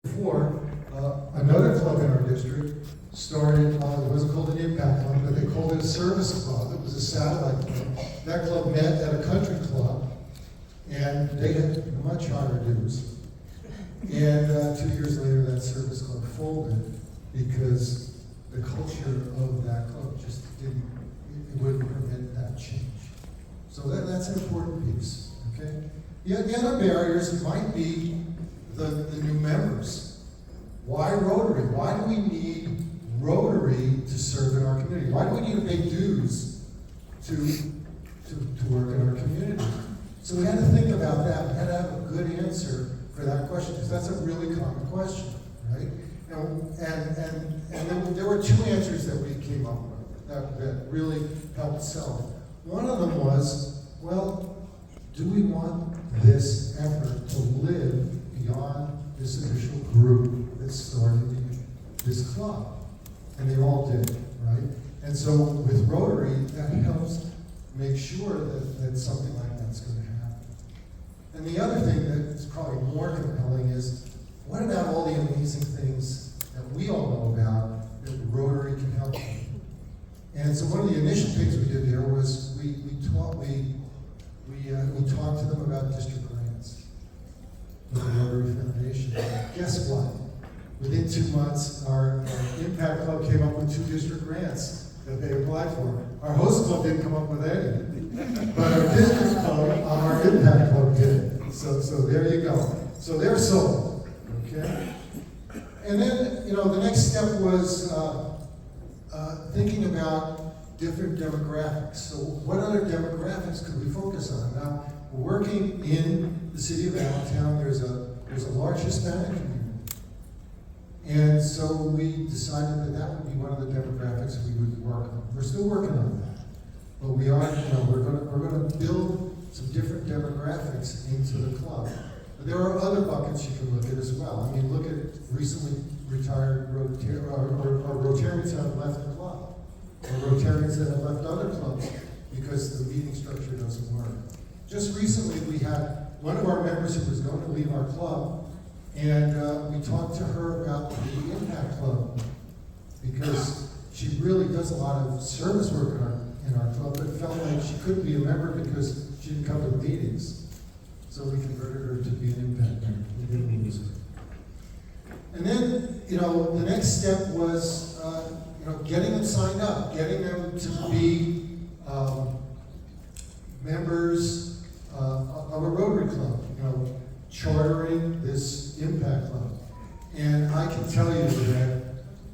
Before, another club in our district started, it wasn't called an impact club, but they called it a service club. It was a satellite club. That club met at a country club, and they had much higher dues. And 2 years later, that service club folded because the culture of that club just didn't, it wouldn't permit that change. So that's an important piece, okay? The other barriers might be the new members. Why Rotary? Why do we need Rotary to serve in our community? Why do we need to pay dues to work in our community? So we had to think about that. We had to have a good answer for that question, because that's a really common question, right? And there were two answers that we came up with that really helped solve. One of them was, well, do we want this effort to live beyond this initial group that started this club? And they all did, right? And so with Rotary, that helps make sure that something like that's going to happen. And the other thing that's probably more compelling is, what about all the amazing things that we all know about that Rotary can help with? And so one of the initial things we did there was we talked to them about district grants with the Rotary Foundation. Guess what? Within 2 months, our Impact Club came up with 2 district grants that they applied for. Our host club didn't come up with any, but our district club, our Impact Club did. So there you go. So they're sold, okay? And then, the next step was thinking about different demographics. So what other demographics could we focus on? Now, we're working in the city of Allentown. There's a large Hispanic community. And so we decided that would be one of the demographics we would work on. We're still working on that. But we are, we're going to build some different demographics into the club. But there are other buckets you can look at as well. I mean, look at recently retired Rotarians that have left the club, or Rotarians that have left other clubs because the meeting structure doesn't work. Just recently, we had one of our members who was going to leave our club, and we talked to her about the Impact Club, because she really does a lot of service work in our club, but felt like she couldn't be a member because she didn't come to the meetings. So we converted her to be an Impact member. We didn't lose her. And then, the next step was, getting them signed up, getting them to be members of a Rotary Club, chartering this Impact Club. And I can tell you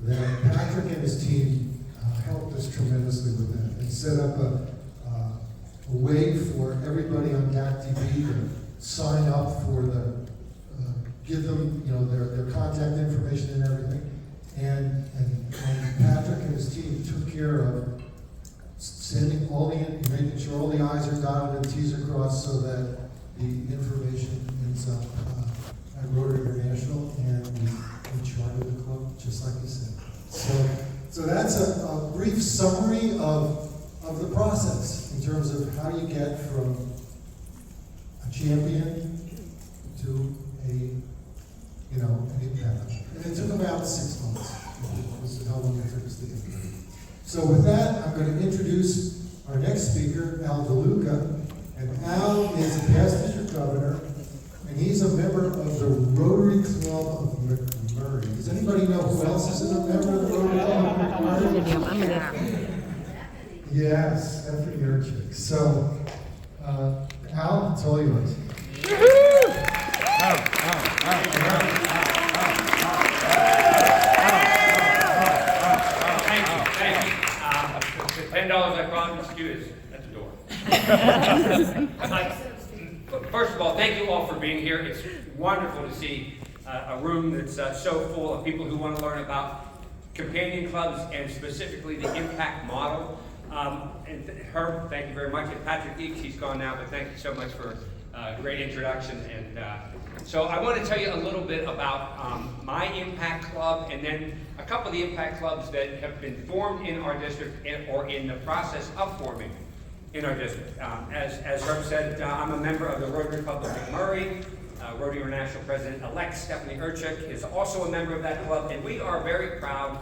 that Patrick and his team helped us tremendously with that. They set up a way for everybody on DAC TV to sign up for give them, their contact information and everything. And Patrick and his team took care of sending making sure all the I's are dotted and T's are crossed so that the information ends up at Rotary International, and we chartered the club just like you said. So that's a brief summary of the process in terms of how you get from a champion to an impact. And it took about 6 months. This is how long it took us to get there. So with that, I'm going to introduce our next speaker, Al DeLuca. And Al is a past district governor, and he's a member of the Rotary Club of McMurray. Does anybody know who else is a member of the Rotary Club of McMurray? Yes, Stephanie Urchik. So, Al, it's all yours. $10 I promised you is at the door. First of all, thank you all for being here. It's wonderful to see a room that's so full of people who want to learn about companion clubs and specifically the impact model. And Herb, thank you very much. And Patrick Eakes, he's gone now, but thank you so much for a great introduction. And so I want to tell you a little bit about my impact club, and then a couple of the impact clubs that have been formed in our district or in the process of forming in our district. As Herb said, I'm a member of the Rotary Club of McMurray. Rotary International President-elect Stephanie Urchik is also a member of that club, and we are very proud,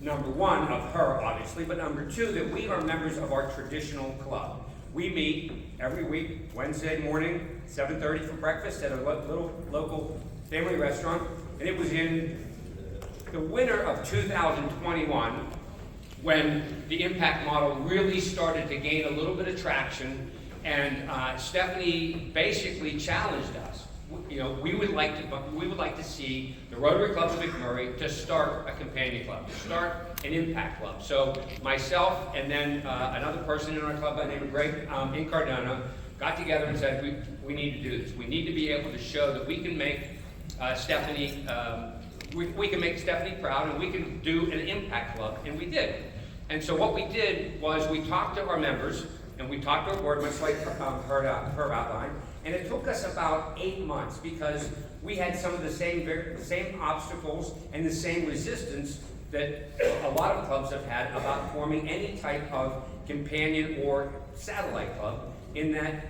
number one, of her, obviously, but number two, that we are members of our traditional club. We meet every week, Wednesday morning, 7:30 for breakfast at a little local family restaurant, and it was in the winter of 2021 when the impact model really started to gain a little bit of traction, and Stephanie basically challenged us. You know, we would like to see the Rotary Club of McMurray to start a companion club, to start an impact club. So myself and then another person in our club by the name of Greg Incardona got together and said, we need to do this. We need to be able to show that we can make Stephanie, we can make Stephanie proud, and we can do an impact club, and we did. And so what we did was we talked to our members, and we talked to our board, much like her outline, and it took us about 8 months because we had some of the same obstacles and the same resistance that a lot of clubs have had about forming any type of companion or satellite club, in that,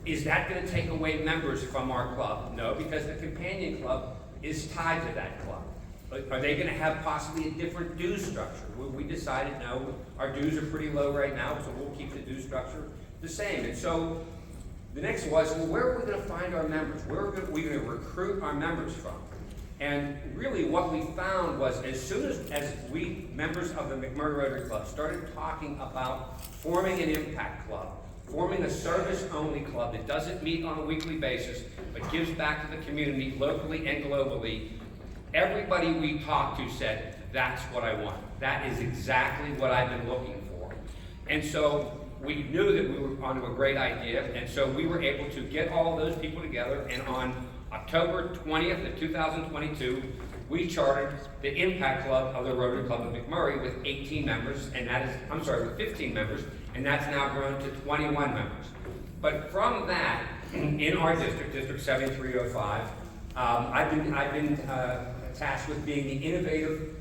is that going to take away members from our club? No, because the companion club is tied to that club. But are they going to have possibly a different dues structure? Well, we decided no, our dues are pretty low right now, so we'll keep the dues structure the same. And so the next was, well, where are we going to find our members? Where are we going to recruit our members from? And really what we found was, as soon as we, members of the McMurray Rotary Club, started talking about forming an impact club, forming a service-only club that doesn't meet on a weekly basis, but gives back to the community locally and globally, everybody we talked to said, that's what I want. That is exactly what I've been looking for. And so we knew that we were onto a great idea, and so we were able to get all of those people together, and on October 20th of 2022, we chartered the Impact Club of the Rotary Club of McMurray with 18 members, and that is, I'm sorry, with 15 members, and that's now grown to 21 members. But from that, in our district, District 7305, I've been tasked with being the innovative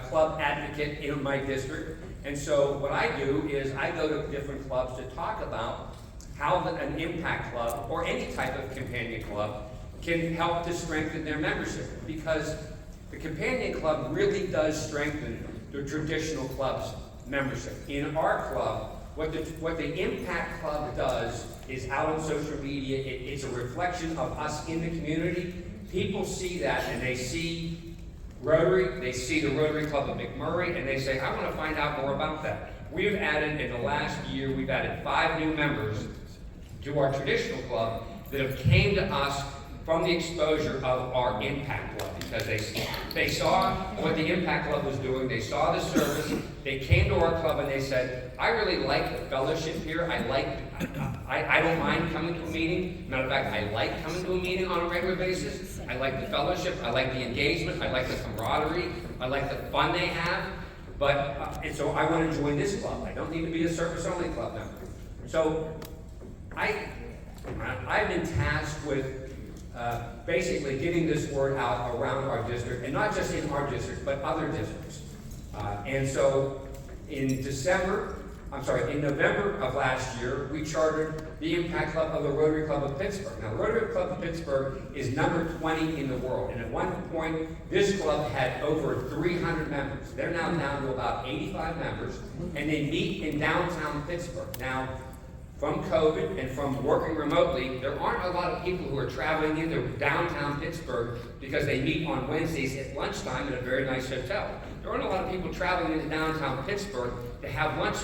club advocate in my district. And so what I do is I go to different clubs to talk about how an impact club or any type of companion club can help to strengthen their membership, because the companion club really does strengthen the traditional club's membership. In our club, what the impact club does is out on social media, it's a reflection of us in the community. People see that, and they see Rotary, they see the Rotary Club of McMurray, and they say, I want to find out more about that. We've added, in the last year, we've added 5 new members to our traditional club that have came to us from the exposure of our Impact Club, because they saw what the Impact Club was doing, they saw the service, they came to our club and they said, I really like the fellowship here, I don't mind coming to a meeting. Matter of fact, I like coming to a meeting on a regular basis. I like the fellowship, I like the engagement, I like the camaraderie, I like the fun they have. But, and so I want to join this club. I don't need to be a service-only club member. So, I've been tasked with basically getting this word out around our district, and not just in our district, but other districts. And so, in November of last year, we chartered the Impact Club of the Rotary Club of Pittsburgh. Now, the Rotary Club of Pittsburgh is number 20 in the world, and at one point, this club had over 300 members. They're now down to about 85 members, and they meet in downtown Pittsburgh. Now, from COVID and from working remotely, there aren't a lot of people who are traveling into downtown Pittsburgh because they meet on Wednesdays at lunchtime at a very nice hotel. There aren't a lot of people traveling into downtown Pittsburgh to have lunch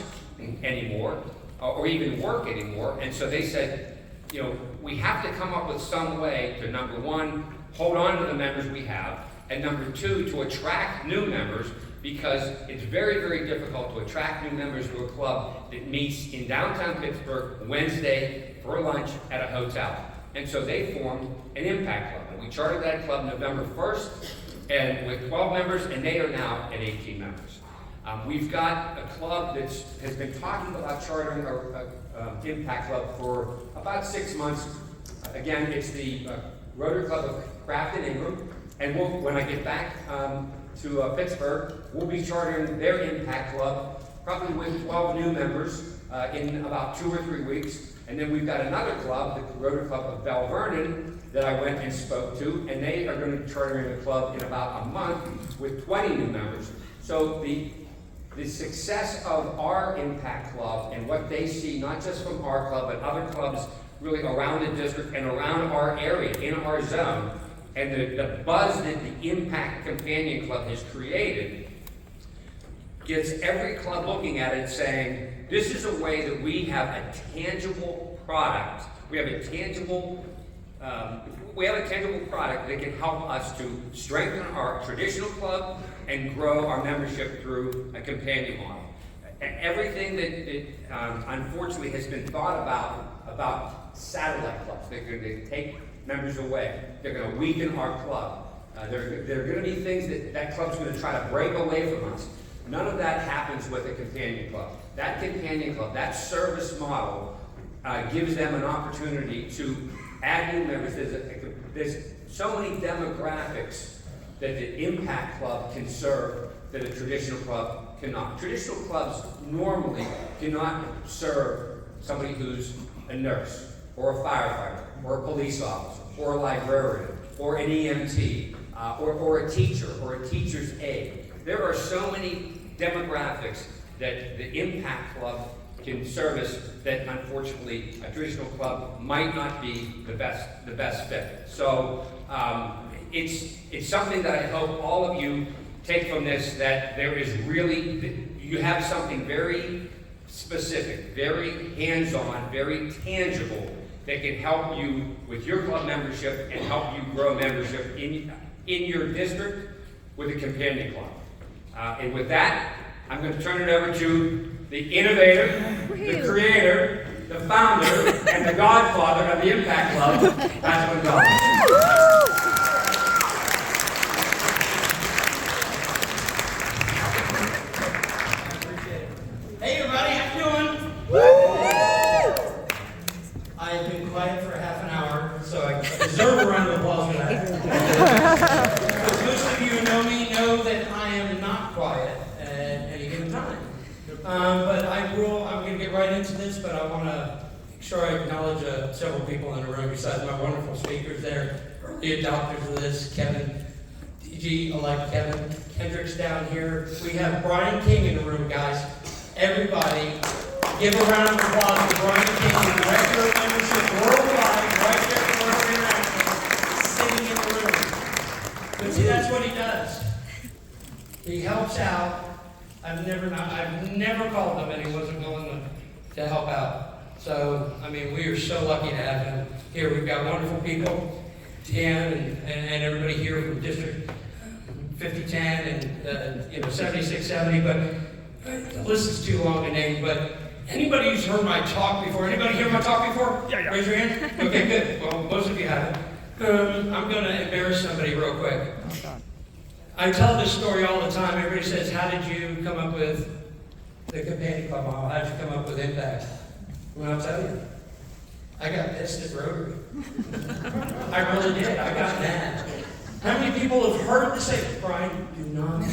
anymore, or even work anymore. And so they said, you know, we have to come up with some way to, number one, hold on to the members we have, and number two, to attract new members, because it's very, very difficult to attract new members to a club that meets in downtown Pittsburgh Wednesday for lunch at a hotel. And so they formed an Impact Club, and we chartered that club November 1st, and with 12 members, and they are now at 18 members. We've got a club that has been talking about chartering an Impact Club for about 6 months. Again, it's the Rotary Club of Grafton, Ingram, and when I get back to Pittsburgh, we'll be chartering their Impact Club, probably with 12 new members, in about 2 or 3 weeks. And then we've got another club, the Rotary Club of Bell Vernon, that I went and spoke to, and they are going to charter in a club in about a month with 20 new members. So the success of our Impact Club and what they see, not just from our club, but other clubs really around the district and around our area, in our zone, and the buzz that the Impact Companion Club has created, gets every club looking at it saying, this is a way that we have a tangible product. We have a tangible product that can help us to strengthen our traditional club and grow our membership through a companion model. And everything that unfortunately has been thought about satellite clubs, they're going to take members away. They're going to weaken our club. There are going to be things that club's going to try to break away from us. None of that happens with a companion club. That companion club, that service model, gives them an opportunity to add new members. There's so many demographics that the Impact Club can serve that a traditional club cannot. Traditional clubs normally cannot serve somebody who's a nurse, or a firefighter, or a police officer, or a librarian, or an EMT, or a teacher, or a teacher's aide. There are so many demographics that the Impact Club can service that unfortunately a traditional club might not be the best fit. So it's something that I hope all of you take from this, that there is really, you have something very specific, very hands-on, very tangible that can help you with your club membership and help you grow membership in your district with a companion club. And with that, I'm going to turn it over to the innovator, the creator, the founder, and the godfather of the Impact Club, Pastor Longano. Hey everybody, how you doing? I've been quiet for half an hour, so I deserve a round of applause for that. Because most of you who know me know that I am not quiet at any given time. But I'm going to get right into this, but I want to make sure I acknowledge several people in the room besides my wonderful speakers there, early adopters of this, Kevin, DG-elect Kevin Kendricks down here. We have Brian King in the room, guys. Everybody, give a round of applause for Brian King, regular membership worldwide, right there at Rotary International, sitting in the room. But see, that's what he does. He helps out. I've never called him and he wasn't willing to help out. So, I mean, we are so lucky to have him here. We've got wonderful people, Dan and everybody here from District 5010 and 7670, but the list is too long to name. But anybody who's heard my talk before? Anybody hear my talk before? Yeah. Raise your hand. Okay, good. Well, most of you haven't. I'm going to embarrass somebody real quick. I tell this story all the time. Everybody says, how did you come up with the companion club model? How did you come up with Impact? Well, I'll tell you. I got pissed at Rotary. I really did. I got mad. How many people have heard this say, Brian, do not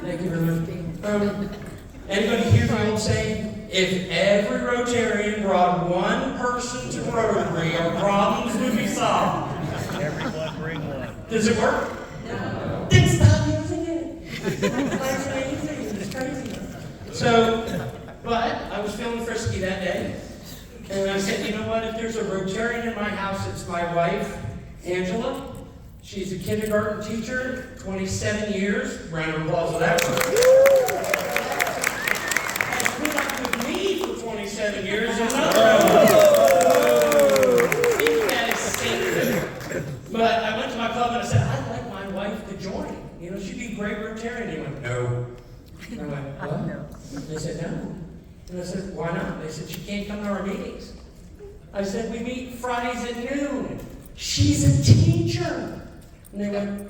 Thank you very much. Anybody hear the old saying, if every Rotarian brought one person to Rotary, our problems would be solved? Every blood bring one. Does it work? No. Then stop using it. It's crazy. So, but I was feeling frisky that day. And I said, you know what? If there's a Rotarian in my house, it's my wife, Angela. She's a kindergarten teacher, 27 years. Round of applause for that one. Has put up with me for 27 years. Another round. That is sacred. But I went to my club and I said, I'd like my wife to join. You know, she'd be a great Rotarian. They went, no. And I went, what? No. They said, no. And I said, why not? They said, she can't come to our meetings. I said, we meet Fridays at noon. She's a teacher. And they went,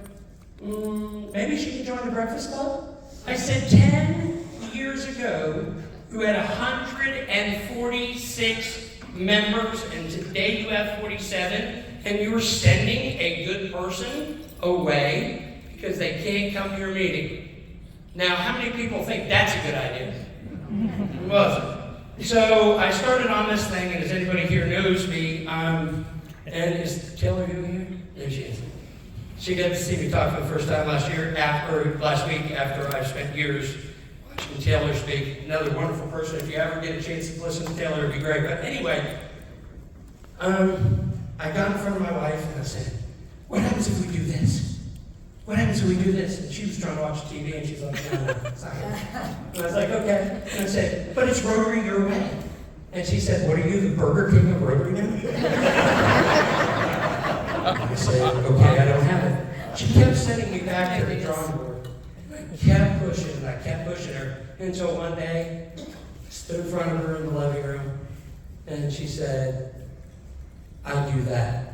maybe she can join the Breakfast Club? I said, 10 years ago, you had 146 members, and today you have 47, and you were sending a good person away because they can't come to your meeting. Now, how many people think that's a good idea? It wasn't. So I started on this thing, and as anybody here knows me, and is Taylor here? There she is. She got to see me talk for the first time last week after I've spent years watching Taylor speak. Another wonderful person. If you ever get a chance to listen to Taylor, it'd be great. But anyway, I got in front of my wife and I said, what happens if we do this? What happens if we do this? And she was trying to watch TV and she's like, no, it's not gonna happen. And I was like, okay. And I said, but it's Rotary your way. And she said, what are you, the Burger King of Rotary now? I said, okay, I don't have it. She kept sending me back to the drawing board. I kept pushing and I kept pushing her until one day, I stood in front of her in the living room and she said, I do that.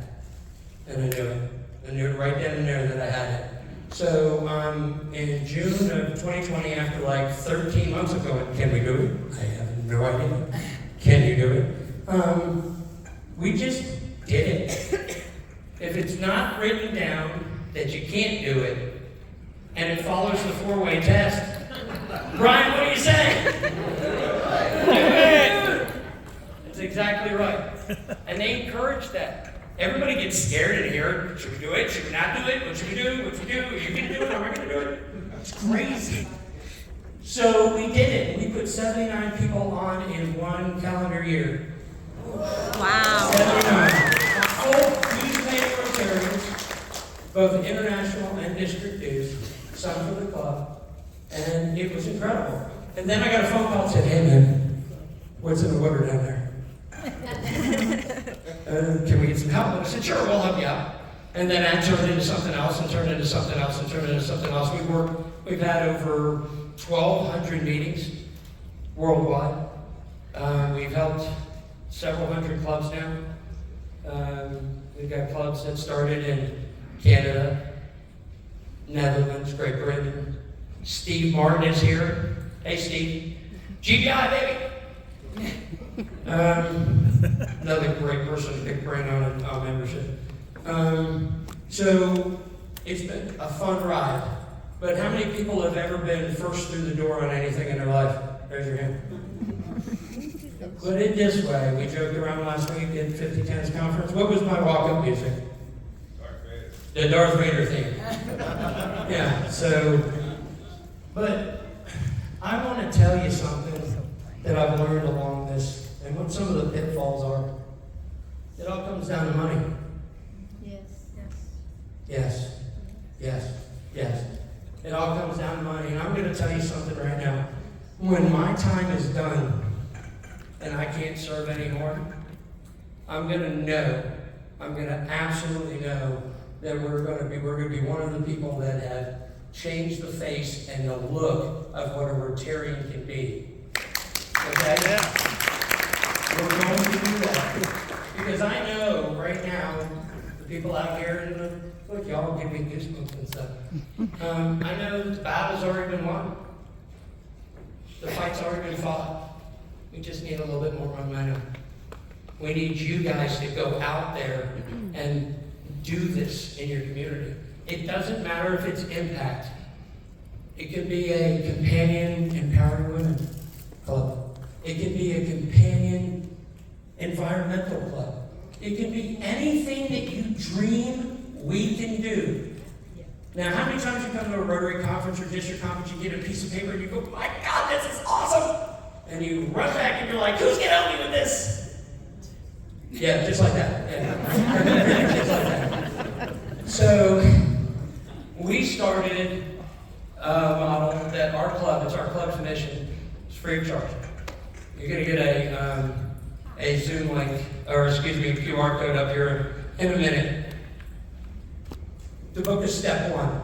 And I knew it. I knew it right then and there that I had it. So in June of 2020, after like 13 months of going, can we do it? I have no idea. Can you do it? We just did it. If it's not written down that you can't do it, and it follows the four-way test, Brian, what do you say? Do it! That's exactly right. And they encourage that. Everybody gets scared in here. Should we do it? Should we not do it? What should we do? What should we do? Are you going to do it? Am I going to do it? It's crazy. So we did it. We put 79 people on in one calendar year. Wow. 79. These made Rotarians, both international and district dues, some for the club, and it was incredible. And then I got a phone call that said, hey man, what's in the water down there? Can we get some help? And I said, sure, we'll help you out. And then that turned into something else, and turned into something else, and turned into something else. We've had over 1,200 meetings worldwide. We've helped several hundred clubs now. We've got clubs that started in Canada, Netherlands, Great Britain. Steve Martin is here. Hey, Steve. GBI, baby. Another great person, big brain on membership. So it's been a fun ride. But how many people have ever been first through the door on anything in their life? Raise your hand. Put it this way, we joked around last week at 50 Tennis Conference. What was my walk-up music? Darth Vader. The Darth Vader theme. Yeah, so, but I want to tell you something that I've learned along this, and what some of the pitfalls are. It all comes down to money. Yes. Yes. Yes. Yes. It all comes down to money, and I'm going to tell you something right now. When my time is done, and I can't serve anymore, I'm going to absolutely know that we're going to be one of the people that have changed the face and the look of what a Rotarian can be. Okay? Yeah. We're going to do that. Because I know right now, the people out here, look, y'all give me goosebumps and stuff. I know the battle's already been won. The fight's already been fought. We just need a little bit more momentum. We need you guys to go out there and do this in your community. It doesn't matter if it's impact. It could be a companion empowering women club. It could be a companion environmental club. It can be anything that you dream we can do. Now, how many times you come to a Rotary conference or district conference, you get a piece of paper and you go, my God, this is awesome! And you run back and you're like, who's gonna help me with this? Yeah, just like that. Yeah. Just like that. So, we started a model that our club, it's our club's mission, it's free of charge. You're gonna get a Zoom link, or excuse me, QR code up here in a minute. The book is step one.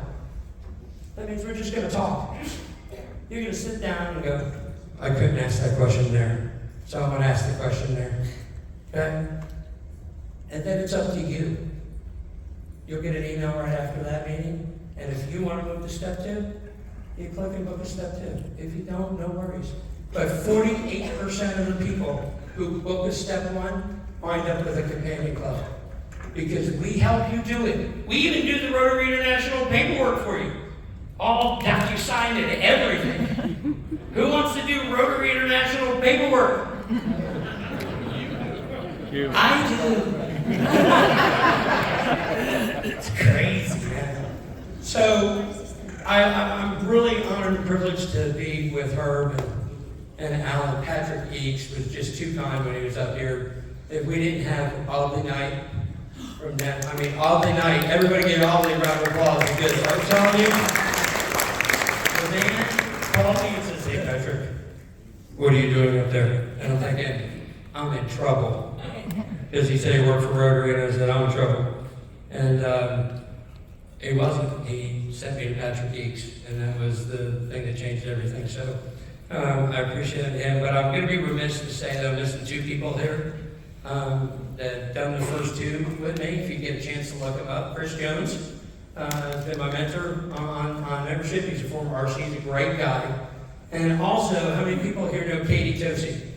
That means we're just gonna talk. You're gonna sit down and go, I couldn't ask that question there, so I'm going to ask the question there. Okay? And then it's up to you. You'll get an email right after that meeting, and if you want to move to step two, you click and book a step two. If you don't, no worries. But 48% of the people who book a step one wind up with a companion club. Because we help you do it. We even do the Rotary International paperwork for you. all DocuSign and everything. Who wants to do Rotary International paperwork? I do. It's crazy, man. So I'm really honored and privileged to be with Herb and Alan. Patrick Eakes was just too kind when he was up here. If we didn't have Albany night from them, Albany night, everybody give Albany a round of applause because I'm telling you, the man called me and says, "Hey Patrick, what are you doing up there?" And I'm thinking, I'm in trouble. Because he said he worked for Rotary, and I said, I'm in trouble. And he wasn't. He sent me to Patrick Eakes, and that was the thing that changed everything. So I appreciate him, but I'm going to be remiss to say that I'm missing two people here that done the first two with me. If you get a chance to look them up, Chris Jones has been my mentor on membership. He's a former RC. He's a great guy. And also, how many people here know Katie Tosi?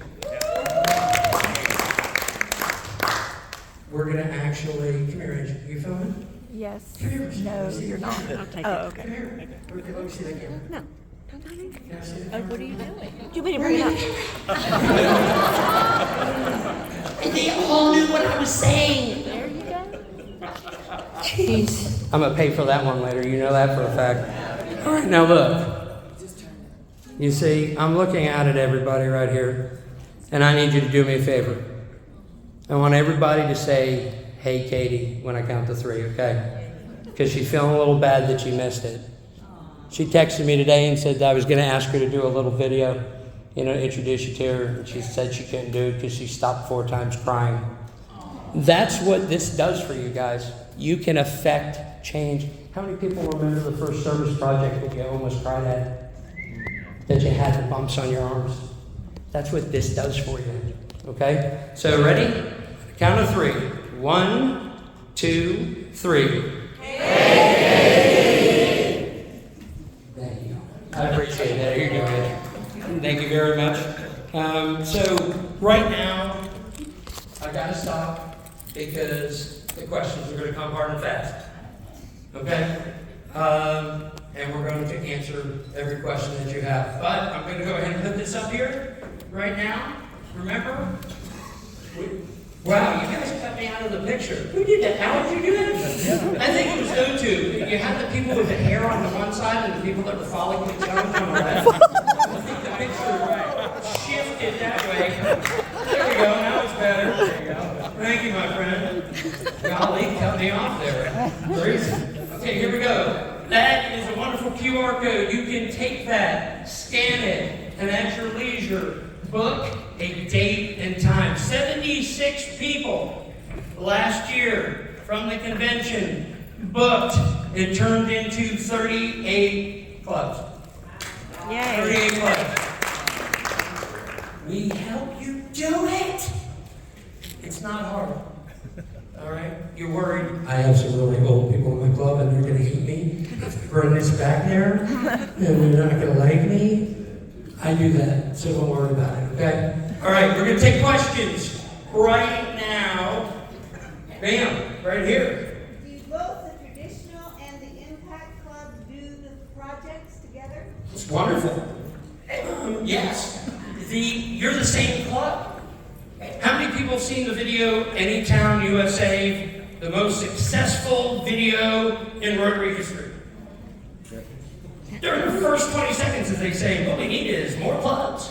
We're going to actually, come here, Angie. Are you filming? Yes. Come here. No, you're not. I'll take it. Come here. Let me see that camera. No. Don't touch it. Can I see that Oh, camera? what are you doing? Do you want me to bring it up? And they all knew what I was saying. There you go. Jeez. I'm going to pay for that one later. You know that for a fact. All right, now look. You see, I'm looking out at everybody right here, and I need you to do me a favor. I want everybody to say, "Hey, Katie," when I count to 3, okay? Because she's feeling a little bad that she missed it. She texted me today and said that I was going to ask her to do a little video, introduce you to her. And she said she couldn't do it because she stopped 4 times crying. That's what this does for you guys. You can affect change. How many people remember the first service project that you almost cried at? That you had the bumps on your arms? That's what this does for you. Okay? So ready? Count of 3. 1, 2, 3. Thank you. I appreciate that. Here you go. Thank you very much. So right now, I gotta stop because the questions are gonna come hard and fast. Okay? And we're going to answer every question that you have. But I'm going to go ahead and put this up here right now. Remember? Wow, you guys cut me out of the picture. Who did that? How did you do that? I think it was those two. You had the people with the hair on the one side and the people that were follically challenged on the left. I think the picture shifted that way. There we go. Now it's better. There you go. Thank you, my friend. Golly, cut me off there. Crazy. Okay, here we go. That is a wonderful QR code. You can take that, scan it, and at your leisure, book a date and time. 76 people last year from the convention booked. It turned into 38 clubs. Yay. 38 clubs. We help you do it. It's not hard. All right? You're worried. I have some really old people in my club and they're going to hate me. Bring this back there and they're not going to like me. I do that, so don't worry about it, okay? All right, we're going to take questions right now. Bam, right here. Do both the traditional and the impact club do the projects together? It's wonderful. Yes. You're the same club. How many people have seen the video, Anytown USA, the most successful video in Rotary history? During the first 20 seconds, as they say, what we need is more clubs.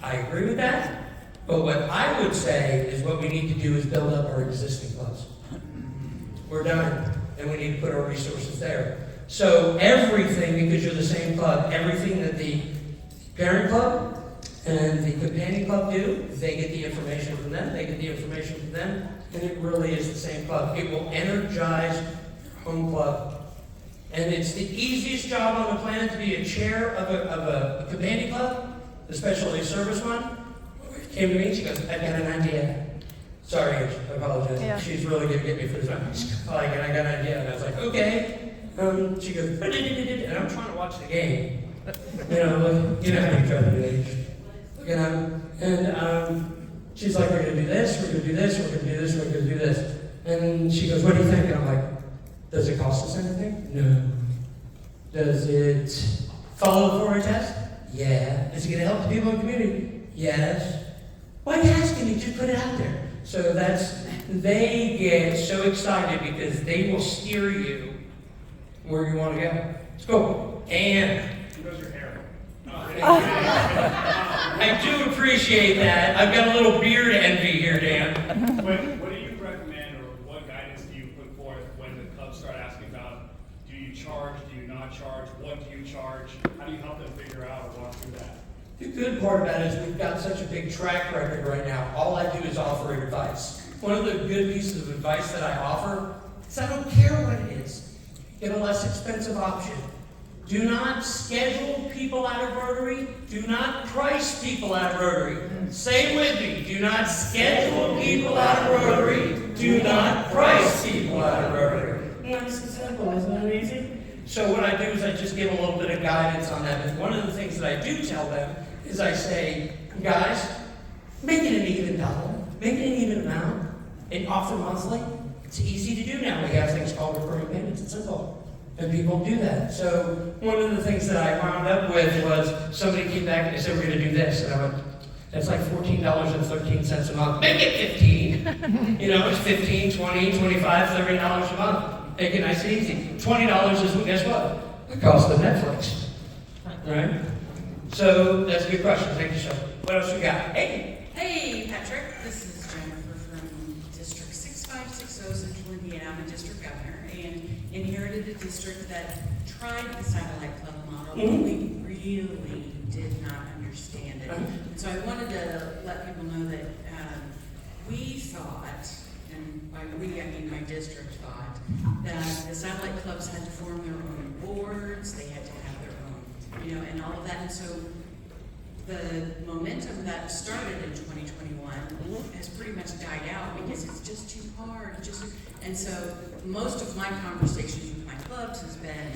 I agree with that. But what I would say is what we need to do is build up our existing clubs. We're done, and we need to put our resources there. So everything, because you're the same club, everything that the parent club and the companion club do, they get the information from them, they get the information from them, and it really is the same club. It will energize home club. And it's the easiest job on the planet to be a chair of a companion club, especially a service one. Came to me, she goes, I've got an idea. Sorry, I apologize. Yeah. She's really going to get me for this one. She's like, I got an idea. And I was like, okay. She goes, and I'm trying to watch the game. You know how you try to do it. And she's like, we're going to do this, we're going to do this, we're going to do this, we're going to do this. And she goes, what do you think? And I'm like, does it cost us anything? No. Does it follow the 4A test? Yeah. Is it gonna help the people in the community? Yes. Why are you asking me? Just put it out there. So they get so excited because they will steer you where you want to go. It's cool. And Who does your hair? I do appreciate that. I've got a little beard envy here, Dan. What do you recommend, or what guidance do you put forth when the clubs start asking about, do you charge, do you not charge, what do you charge? How do you help them figure out or walk through that? The good part about it is we've got such a big track record right now. All I do is offer advice. One of the good pieces of advice that I offer is I don't care what it is. Get a less expensive option. Do not schedule people out of Rotary. Do not price people out of Rotary. Say it with me. Do not schedule people out of Rotary. Do not price people out of Rotary. Nice and simple, isn't it easy? So what I do is I just give a little bit of guidance on that. And one of the things that I do tell them is I say, guys, make it an even dollar. Make it an even amount. And offer monthly. It's easy to do now. We have things called recurring payments. It's simple. And people do that. So one of the things that I wound up with was somebody came back and they said, we're going to do this. And I went, that's like $14.13 a month. Make it 15. You know, it's 15, 20, 25, $30 a month. Make it nice and easy. $20 is, guess what? The cost of Netflix. Right? So that's a good question. Thank you, sir. What else we got? Hey. Hey, Patrick. This is Jennifer from District 6560, Central Indiana. I'm a district governor and inherited a district that tried the satellite club model, but we really did not understand it. And so I wanted to let people know that we thought, and by we I mean my district thought, that the satellite clubs had to form their own boards, they had to have their own, you know, and all of that. And so the momentum that started in 2021 has pretty much died out because it's just too hard. And so most of my conversations with my clubs has been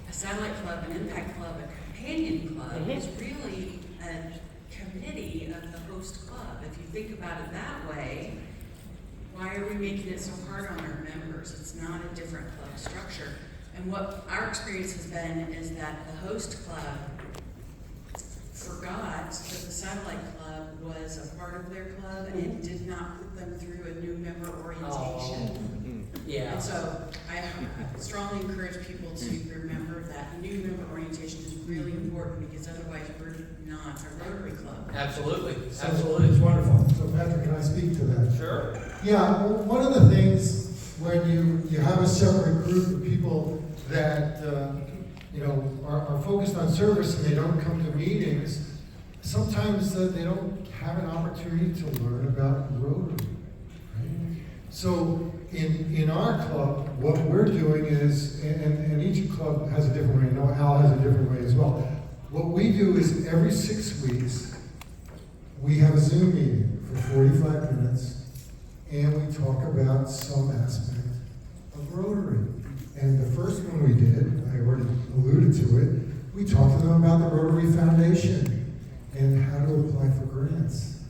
a satellite club, an impact club, a companion club is really a committee of the host club. If you think about it that way, why are we making it so hard on our members? It's not a different club structure. And what our experience has been is that the host club forgot that the satellite club was a part of their club and did not put them through a new member orientation. Yeah. And so I strongly encourage people to remember that new member orientation is really important because otherwise we're not a Rotary club. Absolutely. Absolutely. It's wonderful. So Patrick, can I speak to that? Sure. Yeah, well, one of the things when you have a separate group of people that are focused on service and they don't come to meetings, sometimes they don't have an opportunity to learn about Rotary. Right? So in our club, what we're doing is, and each club has a different way. I know Al has a different way as well. What we do is every 6 weeks, we have a Zoom meeting for 45 minutes, and we talk about some aspect of Rotary. And the first one we did, I already alluded to it, we talked to them about the Rotary Foundation and how to apply for grants.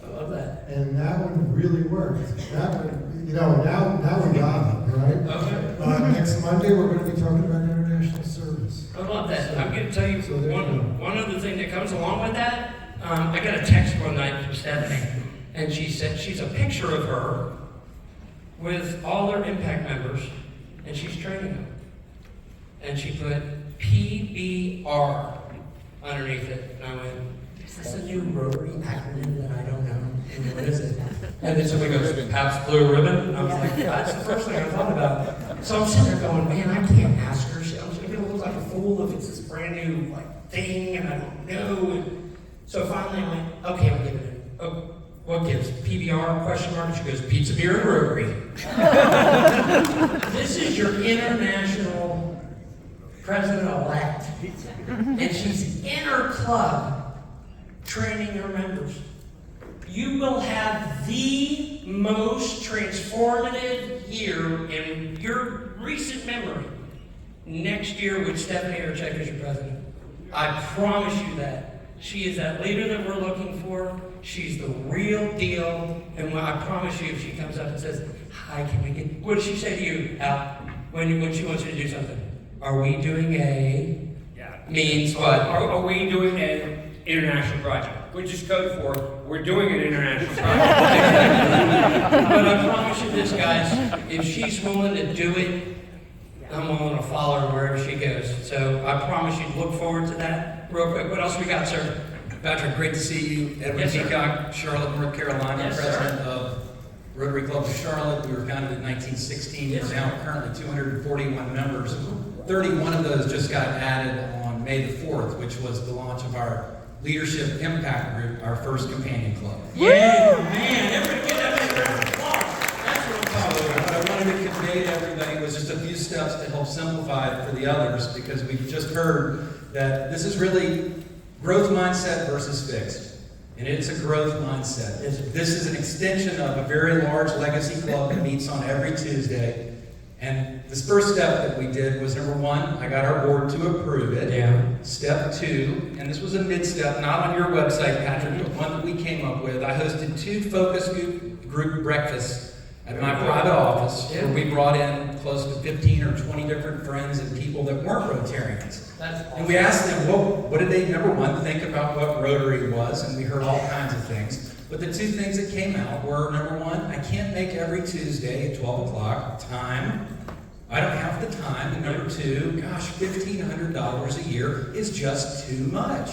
I love that. And that one really worked. That one, now we got it, right? Okay. Next Monday, we're going to be talking about international service. I love that. I'm going to tell you So there you go. one other thing that comes along with that. I got a text one night from Stephanie, and she said she's a picture of her with all her impact members, and she's training them. And she put PBR underneath it. And I went, is this a new Rotary acronym that I don't know? And what is it? And then somebody goes, Pabst Blue Ribbon. And I was like, that's the first thing I thought about. So I'm sitting there going, man, I can't ask her. I'm going to look like a fool if it's this brand new thing and I don't know. And so finally I'm like, okay, I'll give it a, oh, what gives? PBR, question mark? She goes, pizza, beer, and Rotary. This is your international president-elect. And she's in her club training her members. You will have the most transformative year in your recent memory next year with Stephanie Erchek as your president. I promise you that. She is that leader that we're looking for. She's the real deal. And I promise you, if she comes up and says, hi, can we get, what does she say to you, Al, when she wants you to do something? Are we doing a, Yeah. means what? Are we doing an international project? Which is code for, we're doing an international project. But I promise you this, guys, if she's willing to do it, I'm willing to follow her wherever she goes. So I promise you, look forward to that. Real quick, what else we got, sir? Patrick, great to see you. Edwin Yes, sir. Peacock, Charlotte, North Carolina, Yes, sir. president of Rotary Club of Charlotte. We were founded in 1916. Yes, We're sir. now currently 241 members. 31 of those just got added on May the 4th, which was the launch of our Leadership Impact Group, our first companion club. Yeah, man, everybody get that big round of applause. That's what I'm talking So about. what I wanted to convey to everybody was just a few steps to help simplify it for the others, because we've just heard that this is really growth mindset versus fixed. And it's a growth mindset. This is an extension of a very large legacy club that meets on every Tuesday. And this first step that we did was, number one, I got our board to approve it. Yeah. Step two, and this was a mid-step, not on your website, Patrick, but one that we came up with. I hosted 2 focus group breakfasts at my private office, where we brought in close to 15 or 20 different friends and people that weren't Rotarians. That's awesome. And we asked them, what did they, number one, think about what Rotary was, and we heard all kinds of things. But the 2 things that came out were, number one, I can't make every Tuesday at 12 o'clock time. I don't have the time. And number 2, gosh, $1,500 a year is just too much.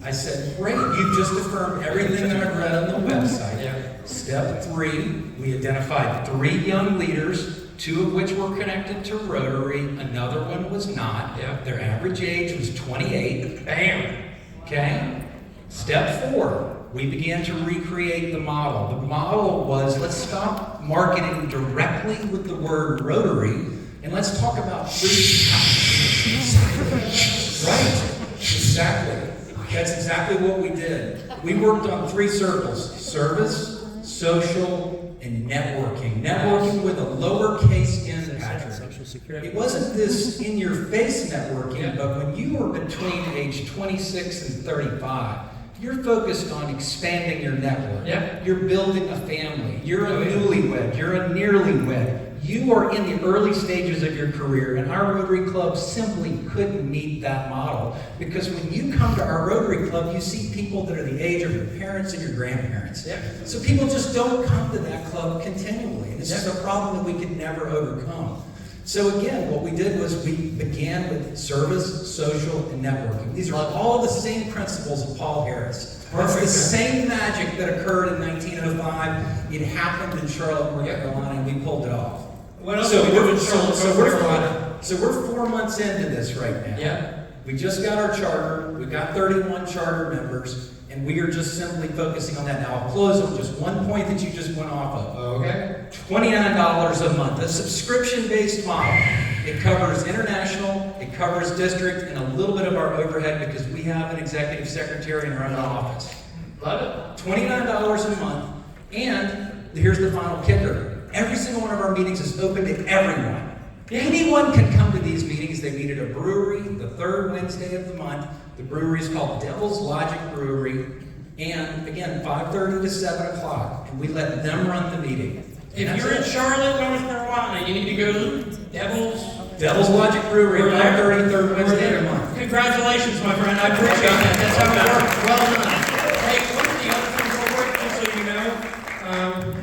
I said, great, you've just affirmed everything that I've read on the website. Yeah. Step 3, we identified 3 young leaders, 2 of which were connected to Rotary, another one was not. Yeah. Their average age was 28. Bam. Okay? Step 4, we began to recreate the model. The model was, let's stop marketing directly with the word Rotary, and let's talk about 3 Right, exactly. That's exactly what we did. We worked on 3 circles: service, social, and networking. Networking with a lowercase n, Patrick. It wasn't this in-your-face networking, but when you were between age 26 and 35, you're focused on expanding your network. Yep. You're building a family. You're a newlywed. You're a nearly wed. You are in the early stages of your career, and our Rotary Club simply couldn't meet that model. Because when you come to our Rotary Club, you see people that are the age of your parents and your grandparents. Yep. So people just don't come to that club continually. And this is a problem that we could never overcome. So again, what we did was we began with service, social, and networking. These are all the same principles of Paul Harris. It's the same magic that occurred in 1905. It happened in Charlotte, North Carolina, and we pulled it off. What else So do we do we're, in Charlotte, North Carolina? so we're 4 months into this right now. Yeah. We just got our charter. We've got 31 charter members, and we are just simply focusing on that. Now, I'll close on just one point that you just went off of. Okay. $29 a month, a subscription-based model. It covers international, it covers district, and a little bit of our overhead because we have an executive secretary in our own office. Love it. $29 a month, and here's the final kicker. Every single one of our meetings is open to everyone. Anyone can come to these meetings. They meet at a brewery the 3rd Wednesday of the month. The brewery is called Devil's Logic Brewery. And again, 5:30 to 7 o'clock. And we let them run the meeting. If And you're in that's it. Charlotte, North Carolina, you need to go to Devil's Logic Brewery, We're 5:30, 3rd We're Wednesday there. of the month. Congratulations, my friend. I appreciate that. That's how it works. Well done. Hey, one of the other things real quick, just so you know,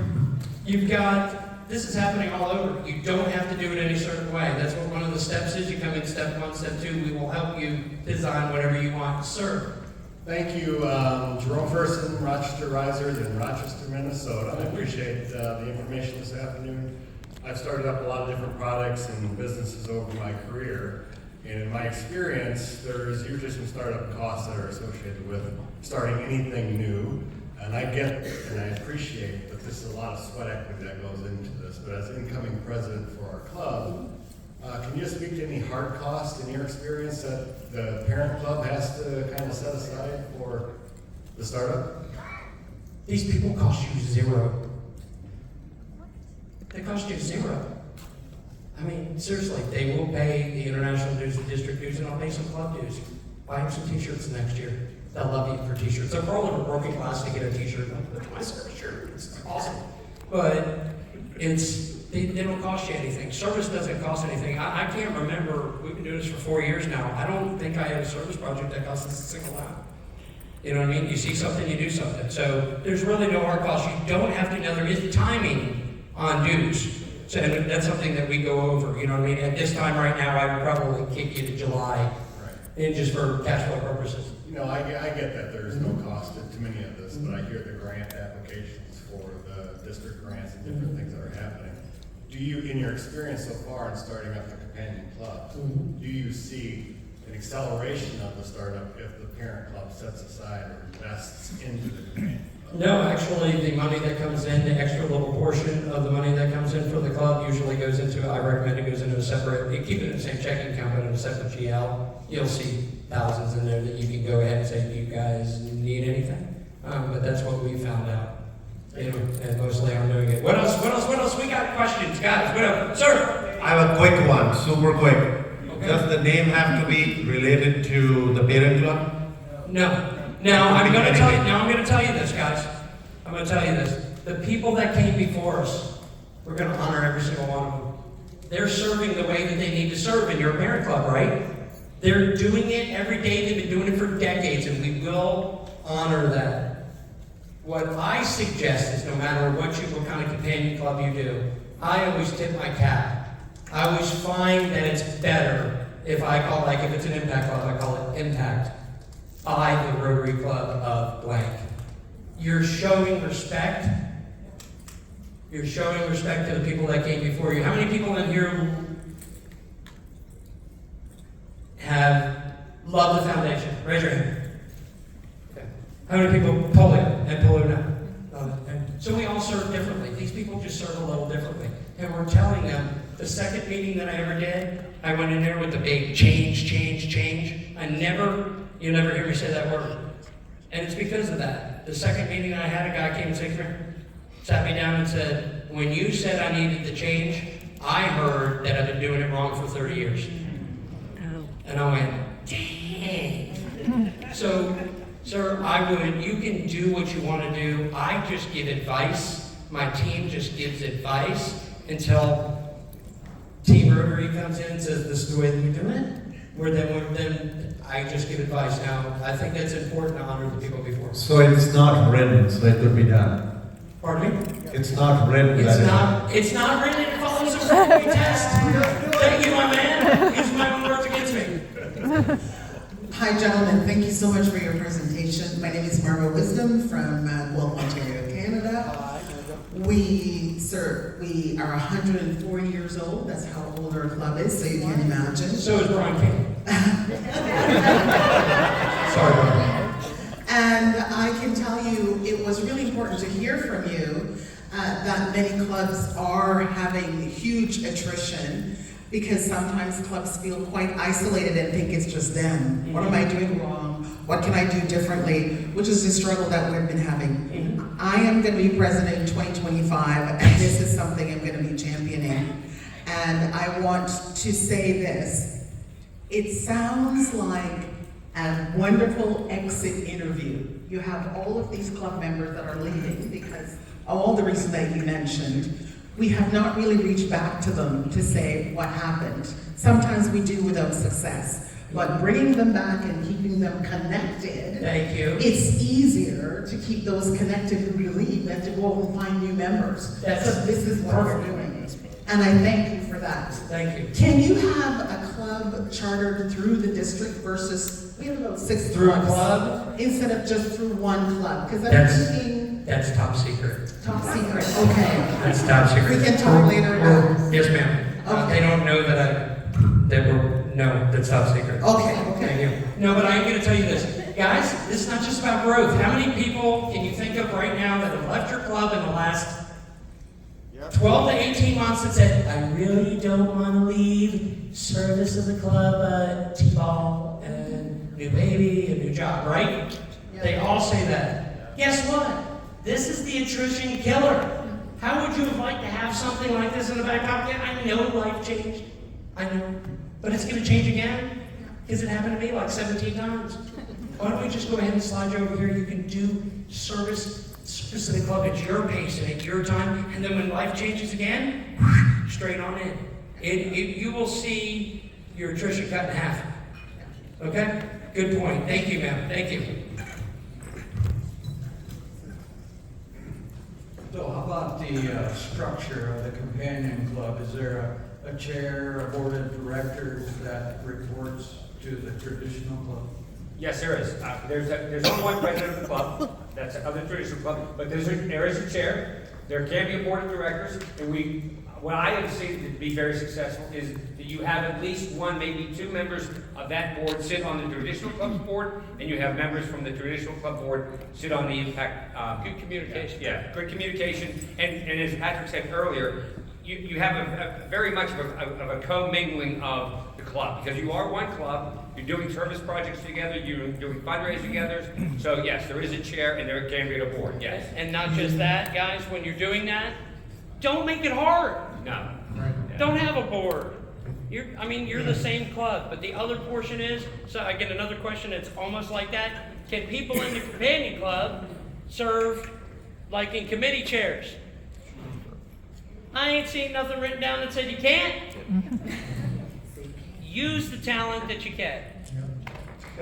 you've got, this is happening all over. You don't have to do it any certain way. That's what one of the steps is. You come in step 1, step 2. We will help you design whatever you want to serve. Thank you, Jerome Ferson, Rochester Risers in Rochester, Minnesota. I appreciate the information this afternoon. I've started up a lot of different products and businesses over my career. And in my experience, there's usually some startup costs that are associated with starting anything new. And I get and I appreciate that this is a lot of sweat equity that goes into this. But as incoming president for our club, can you speak to any hard costs in your experience that the parent club has to kind of set aside for the startup? These people cost you 0. They cost you 0. I mean, seriously, they will pay the international dues, the district dues, and I'll pay some club dues. Buy them some t-shirts next year. They'll love you for t-shirts. They'll crawl over broken glass to get a t-shirt. Like, that's my shirt. It's awesome. But it's they don't cost you anything. Service doesn't cost anything. I can't remember, we've been doing this for 4 years now. I don't think I had a service project that cost us a single dime. You know what I mean? You see something, you do something. So there's really no hard cost. You don't have to, now there is timing on dues. So and that's something that we go over, you know what I mean? At this time right now, I would probably kick you to July, and just for cash flow purposes. You know, I get that there's no cost to many of this, but I hear the grant applications for the district grants and different things that are happening. Do you, in your experience so far in starting up the companion clubs, do you see an acceleration of the startup if the parent club sets aside or invests into the companion club? No, actually, the money that comes in, the extra little portion of the money that comes in for the club usually goes into, I recommend it goes into a separate, you keep it in the same checking account, but in a separate GL. You'll see thousands in there that you can go ahead and say, do you guys need anything? But that's what we found out. You know, and mostly I'm doing it. What else? We got questions, guys. What else? Sir? I have a quick one, super quick. Okay. Does the name have to be related to the parent club? No. Now, I'm going to tell you this, guys. I'm going to tell you this. The people that came before us, we're going to honor every single one of them. They're serving the way that they need to serve in your parent club, right? They're doing it every day. They've been doing it for decades, and we will honor that. What I suggest is no matter what kind of companion club you do, I always tip my cap. I always find that it's better if I call, like if it's an impact club, I call it Impact by the Rotary Club of blank. You're showing respect. You're showing respect to the people that came before you. How many people in here have loved the foundation? Raise your hand. Okay. How many people polio and polio now? Okay. So we all serve differently. These people just serve a little differently. And we're telling them, the second meeting that I ever did, I went in there with the big change. You'll never hear me say that word. And it's because of that. The second meeting I had, a guy came and said, come here, sat me down and said, when you said I needed to change, I heard that I've been doing it wrong for 30 years. Oh. And I went, dang. So, sir, you can do what you want to do. I just give advice. My team just gives advice until Team Rotary comes in and says, this is the way that we do it. Then I just give advice. Now, I think that's important to honor the people before us. So it's not written, so it could be done. Pardon me? It's not written. It's not written. It follows a Rotary test. Thank you, my man. Use my own words against me. Hi, gentlemen. Thank you so much for your presentation. My name is Marva Wisdom from Guelph, Ontario, Canada. We are 104 years old. That's how old our club is, so you can imagine. So is Brian King. Sorry, Brian. And I can tell you, it was really important to hear from you that many clubs are having huge attrition because sometimes clubs feel quite isolated and think it's just them. What am I doing wrong? What can I do differently? Which is a struggle that we've been having. I am going to be president in 2025, and this is something I'm going to be championing. And I want to say this. It sounds like a wonderful exit interview. You have all of these club members that are leaving because of all the reasons that you mentioned. We have not really reached back to them to say what happened. Sometimes we do without success. But bringing them back and keeping them connected, thank you. It's easier to keep those connected who you leave than to go out and find new members. So this is what we're doing. And I thank you for that. Thank you. Can you have a club chartered through the district versus, we have about 6 through clubs. A club? Instead of just through one club? Because I'm thinking... That's top secret. Top secret, okay. That's top secret. We can talk later about... Yes, ma'am. Okay. They don't know that's top secret. Okay. Thank you. No, but I'm going to tell you this. Guys, this is not just about growth. How many people can you think of right now that have left your club in the last 12 to 18 months that said, I really don't want to leave service of the club, T-ball, and new baby, a new job, right? Yeah. They all say that. Guess what? This is the attrition killer. How would you have liked to have something like this in the back pocket? I know life changed. I know. But it's going to change again because it happened to me like 17 times. Why don't we just go ahead and slide you over here? You can do service service to the club at your pace and at your time, and then when life changes again, straight on in. You will see your attrition cut in half. Okay? Good point. Thank you, ma'am. Thank you. So how about the structure of the companion club? Is there a chair, a board of directors that reports to the traditional club? Yes, there is. There's only one president of the club. That's of the traditional club, but there is a chair. There can be a board of directors, and what I have seen to be very successful is that you have at least one, maybe two members of that board sit on the traditional club's board, and you have members from the traditional club board sit on the impact. Good communication. Yeah, good communication, and as Patrick said earlier, you have a very much of a co-mingling of the club, because you are one club, you're doing service projects together, you're doing fundraising together, so yes, there is a chair and there can be a board, yes. And not just that, guys, when you're doing that, don't make it hard. No. Don't have a board. You're the same club, but the other portion is, so I get another question that's almost like that. Can people in the companion club serve like in committee chairs? I ain't seen nothing written down that said you can't. Use the talent that you can.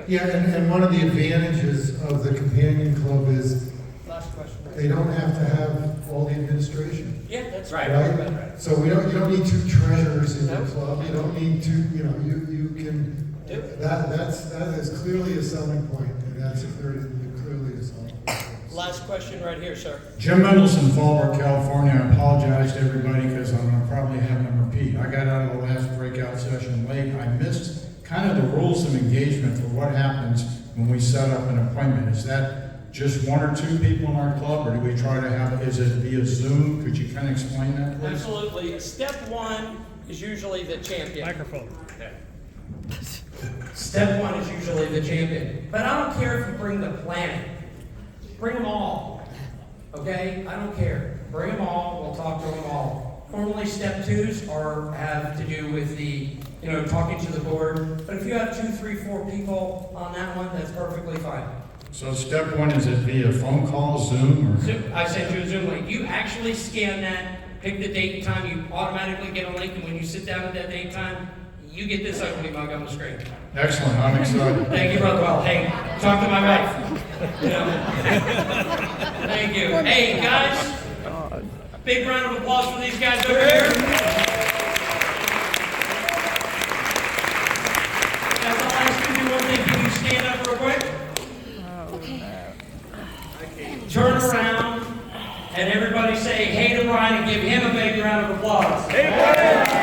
Yeah, and one of the advantages of the companion club is Last question. they don't have to have all the administration. Yeah, that's Right. Right? So you don't need two treasurers in your club, you don't need two, you can, that is clearly a selling point, and that's clearly a selling point. Last question right here, sir. Jim Mendelson, Fallbrook, California. I apologize to everybody because I'm going to probably have them repeat. I got out of the last breakout session late. I missed kind of the rules of engagement for what happens when we set up an appointment. Is that just one or two people in our club, or do we try to have, is it via Zoom? Could you kind of explain that, please? Absolutely. Step one is usually the champion. Microphone. Step one is usually the champion. But I don't care if you bring the planet. Bring them all. Okay? I don't care. Bring them all. We'll talk to them all. Normally, step twos have to do with the, talking to the board. But if you have 2, 3, 4 people on that one, that's perfectly fine. So step one, is it via phone call, Zoom, or? Zoom. I sent you a Zoom link. You actually scan that, pick the date and time, you automatically get a link, and when you sit down at that date and time, you get this ugly mug on the screen. Excellent, I'm excited. Thank you, Brother Well. Hey, talk to my wife. Thank you. Hey, guys, big round of applause for these guys over here. Guys, I'll ask you to do one thing. Can you stand up real quick? Turn around and everybody say hey to Brian and give him a big round of applause. Hey, Brian!